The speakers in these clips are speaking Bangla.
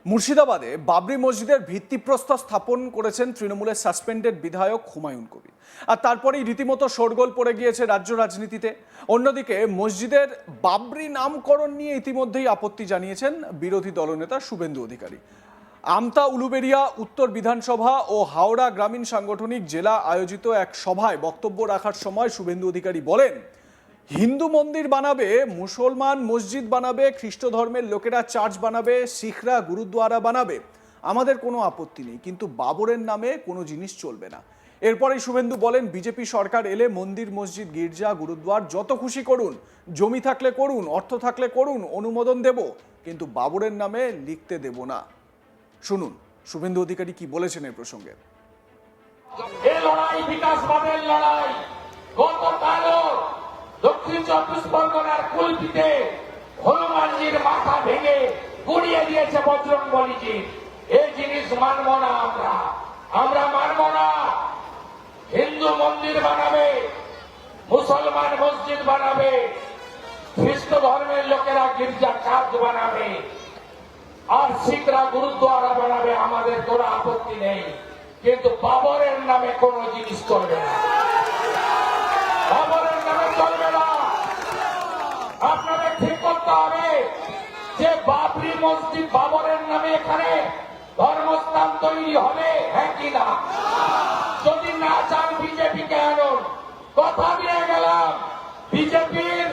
মুর্শিদাবাদে বাবরি মসজিদের ভিত্তিপ্রস্তর স্থাপন করেছেন তৃণমূলের সাসপেন্ডেড বিধায়ক হুমায়ুন কবির। আর তারপরেই রীতিমতো শোরগোল পড়ে গিয়েছে রাজ্য রাজনীতিতে। অন্যদিকে মসজিদের বাবরি নামকরণ নিয়ে ইতিমধ্যেই আপত্তি জানিয়েছেন বিরোধী দলনেতা শুভেন্দু অধিকারী। আমতা উলুবেড়িয়া উত্তর বিধানসভা ও হাওড়া গ্রামীণ সাংগঠনিক জেলা আয়োজিত এক সভায় বক্তব্য রাখার সময় শুভেন্দু অধিকারী বলেন, হিন্দু মন্দির বানাবে, মুসলমান মসজিদ বানাবে, খ্রিস্ট ধর্মের লোকেরা চার্চ বানাবে, শিখরা গুরুদ্বারা বানাবে, আমাদের কোনো আপত্তি নেই, কিন্তু বাবরের নামে কোনো জিনিস চলবে না। এরপরেই শুভেন্দু বলেন, বিজেপি সরকার এলে মন্দির, মসজিদ, গির্জা, গুরুদ্বার যত খুশি করুন, জমি থাকলে করুন, অর্থ থাকলে করুন, অনুমোদন দেব, কিন্তু বাবরের নামে লিখতে দেব না। শুনুন শুভেন্দু অধিকারী কি বলেছেন এই প্রসঙ্গে। এই লড়াই বিকাশবাদের লড়াই। গতকালও দক্ষিণ চব্বিশ পরগনার কুলপিতে হনুমানজির মাথা ভেঙে গুড়িয়ে দিয়েছে বজরংবলীজি। এই জিনিস মানব না, আমরা মানব না। হিন্দু মন্দির বানাবে, মুসলমান মসজিদ বানাবে, খ্রিস্ট ধর্মের লোকেরা গির্জা চার্চ বানাবে, আর শিখরা গুরুদ্বারা বানাবে, আমাদের কোনো আপত্তি নেই, কিন্তু বাবরের নামে কোন জিনিস চলবে না। বাবরের নামে চলবে না। আপনাদের ঠিক করতে হবে যে বাবরি মসজিদ বাবরের নামে এখানে ধর্মস্থান তৈরি হবে, হ্যাঁ কি না? যদি না চান বিজেপিকে আনুন। কথা দিয়ে গেলাম, বিজেপির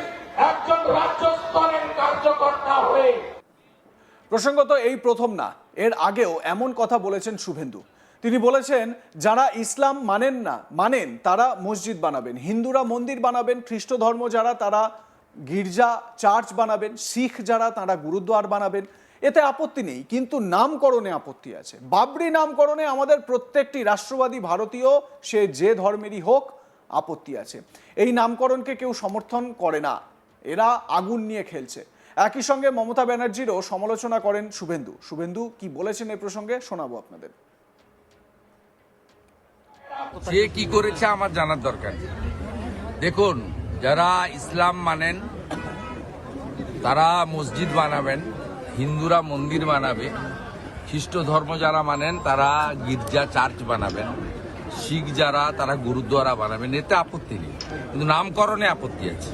একজন রাজ্য স্তরের কার্যকর্তা হয়ে। প্রসঙ্গত এই প্রথম না, এর আগেও এমন কথা বলেছেন শুভেন্দু। তিনি বলেছেন, যারা ইসলাম মানেন তারা মসজিদ বানাবেন, হিন্দুরা মন্দির বানাবেন, খ্রিস্ট ধর্ম যারা তারা গির্জা চার্চ বানাবেন, শিখ যারা তারা গুরুদ্বার বানাবেন, এতে আপত্তি নেই, কিন্তু নামকরণে আপত্তি আছে। বাবরি নামকরণে আমাদের প্রত্যেকটি রাষ্ট্রবাদী ভারতীয়, সে যে ধর্মেরই হোক, আপত্তি আছে। এই নামকরণকে কেউ সমর্থন করে না, এরা আগুন নিয়ে খেলছে। একই সঙ্গে মমতা ব্যানার্জিরও সমালোচনা করেন শুভেন্দু কি বলেছেন এই প্রসঙ্গে শোনাবো আপনাদের। সে কি করেছে আমার জানার দরকার। দেখুন, যারা ইসলাম মানেন তারা মসজিদ বানাবেন, হিন্দুরা মন্দির বানাবে, খ্রিস্ট ধর্ম যারা মানেন তারা গির্জা চার্চ বানাবেন, শিখ যারা তারা গুরুদ্বারা বানাবেন, এতে আপত্তি নেই, কিন্তু নামকরণে আপত্তি আছে।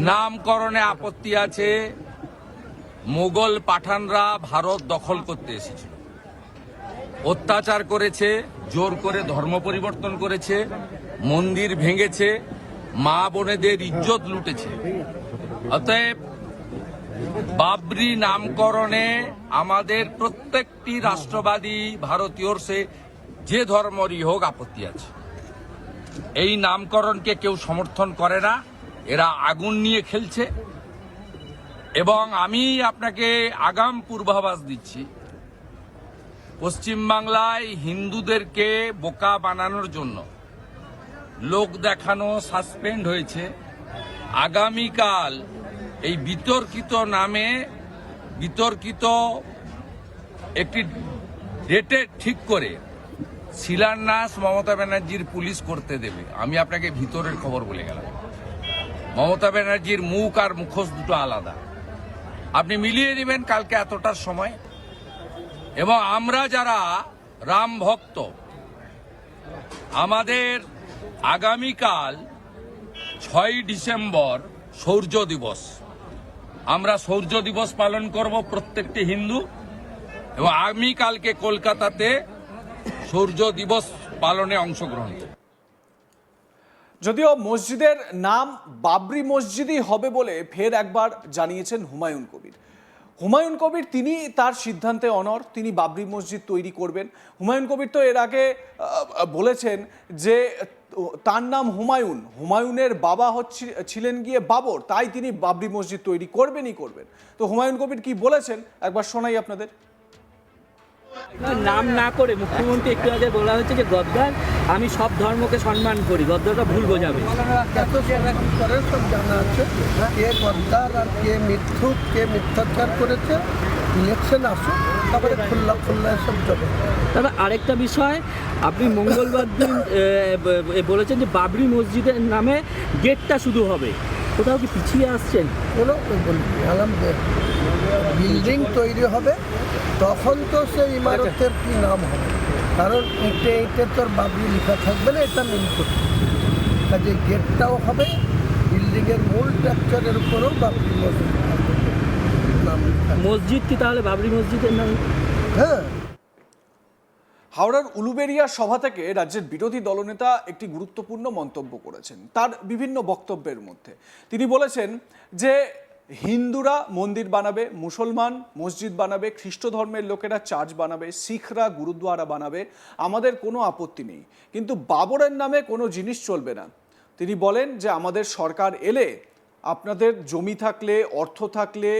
নামকরণে আপত্তি আছে। মোগল পাঠানরা ভারত দখল করতে এসেছিল, অত্যাচার করেছে, জোর করে ধর্ম পরিবর্তন করেছে, মন্দির ভেঙেছে, মা বোনেদের ইজ্জত লুটেছে। অতএব বাবরি নামকরণে আমাদের প্রত্যেকটি রাষ্ট্রবাদী ভারতীয়র সে যে ধর্মেরই হোক আপত্তি আছে। এই নামকরণকে কেউ সমর্থন করে না, এরা আগুন নিয়ে খেলছে। এবং আমি আপনাকে আগাম পূর্বাভাস দিচ্ছি, পশ্চিমবাংলায় হিন্দুদেরকে বোকা বানানোর জন্য লোক দেখানো সাসপেন্ড হয়েছে। আগামীকাল এই বিতর্কিত নামে বিতর্কিত একটি ডেটে ঠিক করে শিলান্যাস মমতা ব্যানার্জির পুলিশ করতে দেবে। আমি আপনাকে ভিতরের খবর বলে গেলাম, মমতা ব্যানার্জির মুখ আর মুখোশ দুটো আলাদা, আপনি মিলিয়ে নেবেন কালকে এতটার সময়। এবং আমরা যারা রাম ভক্ত, আমাদের আগামীকাল 6 ডিসেম্বর শৌর্য দিবস, আমরা শৌর্য দিবস পালন করব প্রত্যেকটি হিন্দু, এবং আগামীকালকে কলকাতাতে শৌর্য দিবস পালনে অংশগ্রহণ করব। যদিও মসজিদের নাম বাবরি মসজিদই হবে বলে ফের একবার জানিয়েছেন হুমায়ুন কবির তিনি তার সিদ্ধান্তে অনড়, তিনি বাবরি মসজিদ তৈরি করবেন। হুমায়ুন কবির তো এর আগে বলেছেন যে তার নাম হুমায়ুনের বাবা ছিলেন গিয়ে বাবর, তাই তিনি বাবরি মসজিদ তৈরি করবেন। তো হুমায়ুন কবির কি বলেছেন একবার শোনাই আপনাদের। নাম না করে মুখ্যমন্ত্রী একটু আগে বলা হয়েছে যে গদ্দার, আমি সব ধর্মকে সম্মান করি, গদ্দারটা ভুল বোঝাবে। এত করে সব জানা আছে কে গদ্দার আর কে মিথ্যুক, কে মিথ্যাচার করেছে। ইলেকশন আসুক, তারপরে খুল্লা সব যাবে। তবে আরেকটা বিষয়, আপনি মঙ্গলবার দিন বলেছেন যে বাবরি মসজিদের নামে গেটটা শুধু হবে, কোথাও কি পিছিয়ে আসছেন? কোনো বিল্ডিং তৈরি হবে তখন তো সেই ইমারতের কি নাম হবে, কারণ ইটে তোর বাবরি লেখা থাকবে না, এটা মেন করতে কাজে গেটটাও হবে, বিল্ডিংয়ের মূল স্ট্রাকচারের উপরেও বাবরি মসজিদ নাম লেখা। মসজিদ কি তাহলে বাবরি মসজিদের নাম? হ্যাঁ, হাওড়ার উলুবেড়িয়া সভা থেকে রাজ্যের বিরোধী দলনেতা একটি গুরুত্বপূর্ণ মন্তব্য করেছেন। তার বিভিন্ন বক্তব্যের মধ্যে তিনি বলেছেন যে হিন্দুরা মন্দির বানাবে, মুসলমান মসজিদ বানাবে, খ্রিস্ট ধর্মের লোকেরা চার্চ বানাবে, শিখরা গুরুদ্বারা বানাবে, আমাদের কোনো আপত্তি নেই, কিন্তু বাবরের নামে কোনো জিনিস চলবে না। তিনি বলেন যে আমাদের সরকার এলে আপনাদের জমি থাকলে, অর্থ থাকলে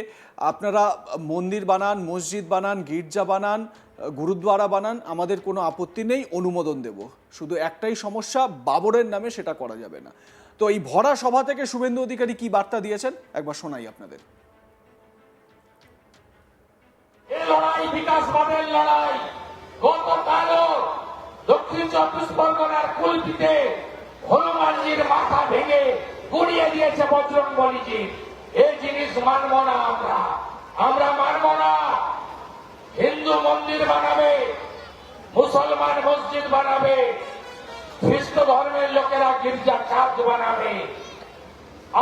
আপনারা মন্দির বানান, মসজিদ বানান, গির্জা বানান, গুরুদ্বারা বানান, আমাদের কোনো আপত্তি নেই, অনুমোদন দেব। শুধু একটাই সমস্যা, বাবরের নামে সেটা করা যাবে না। তো এই ভরা সভা থেকে শুভেন্দু অধিকারী কি বার্তা দিয়েছেন একবার শোনাই আপনাদের। এই লড়াই বিকাশবাদের লড়াই। গতকালও দক্ষিণ চব্বিশ পরগনার কুলপিতে হনুমানজির মাথা ভেঙে গুড়িয়ে দিয়েছে বজরংবলীজি। এই জিনিস মানব না, আমরা মানব না। হিন্দু মন্দির বানাবে, মুসলমান মসজিদ বানাবে, খ্রিস্ট ধর্মের লোকেরা গির্জা চার্চ বানাবে,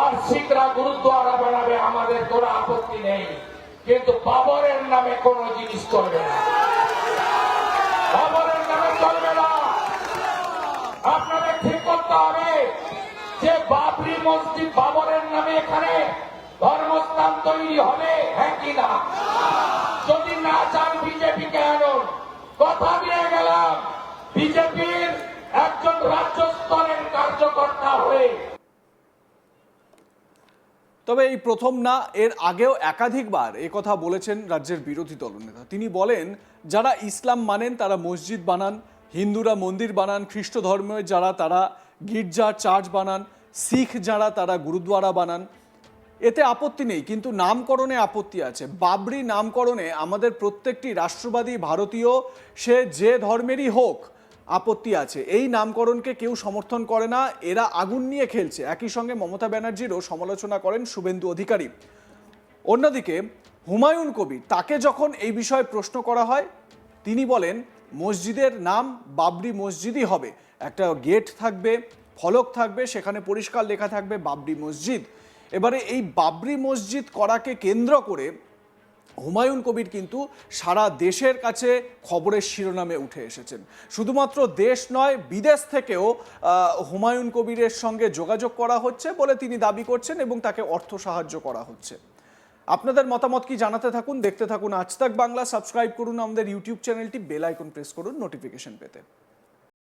আর শিখরা গুরুদ্বারা বানাবে, আমাদের কোনো আপত্তি নেই, কিন্তু বাবরের নামে কোনো জিনিস চলবে না, বাবরের নামে চলবে না। আপনাদের ঠিক করতে হবে যে বাবরি মসজিদ বাবরের নামে এখানে ধর্মস্থান তৈরি হবে, হ্যাঁ কি না? যদি না চান বিজেপিকে আনুন, কথা দিয়ে গেলাম বিজেপির একজন রাজ্য স্তরের কার্যকর্তা হয়ে। তবে এই প্রথম না, এর আগেও একাধিকবার এ কথা বলেছেন রাজ্যের বিরোধী দলনেতা। তিনি বলেন যারা ইসলাম মানেন তারা মসজিদ বানান, হিন্দুরা মন্দির বানান, খ্রিস্ট ধর্মের যারা তারা গির্জা চার্চ বানান, শিখ যারা তারা গুরুদ্বারা বানান, এতে আপত্তি নেই, কিন্তু নামকরণে আপত্তি আছে। বাবরি নামকরণে আমাদের প্রত্যেকটি রাষ্ট্রবাদী ভারতীয়, সে যে ধর্মেরই হোক, আপত্তি আছে। এই নামকরণকে কেউ সমর্থন করে না, এরা আগুন নিয়ে খেলছে। একই সঙ্গে মমতা ব্যানার্জিরও সমালোচনা করেন শুভেন্দু অধিকারী। অন্যদিকে হুমায়ুন কবির, তাকে যখন এই বিষয়ে প্রশ্ন করা হয়, তিনি বলেন মসজিদের নাম বাবরি মসজিদই হবে, একটা গেট থাকবে, ফলক থাকবে, সেখানে পরিষ্কার লেখা থাকবে বাবরি মসজিদ। এবারে এই বাবরি মসজিদ করাকে কেন্দ্র করে হুমায়ুন কবির কিন্তু সারা দেশের কাছে খবরের শিরোনামে উঠে এসেছেন। শুধুমাত্র দেশ নয়, বিদেশ থেকেও হুমায়ুন কবিরের সঙ্গে যোগাযোগ করা হচ্ছে বলে তিনি দাবি করছেন এবং তাকে অর্থ সাহায্য করা হচ্ছে। আপনাদের মতামত কি জানাতে থাকুন, দেখতে থাকুন আজ তাক বাংলা। সাবস্ক্রাইব করুন আমাদের ইউটিউব চ্যানেলটি, বেল আইকন প্রেস করুন নোটিফিকেশন পেতে।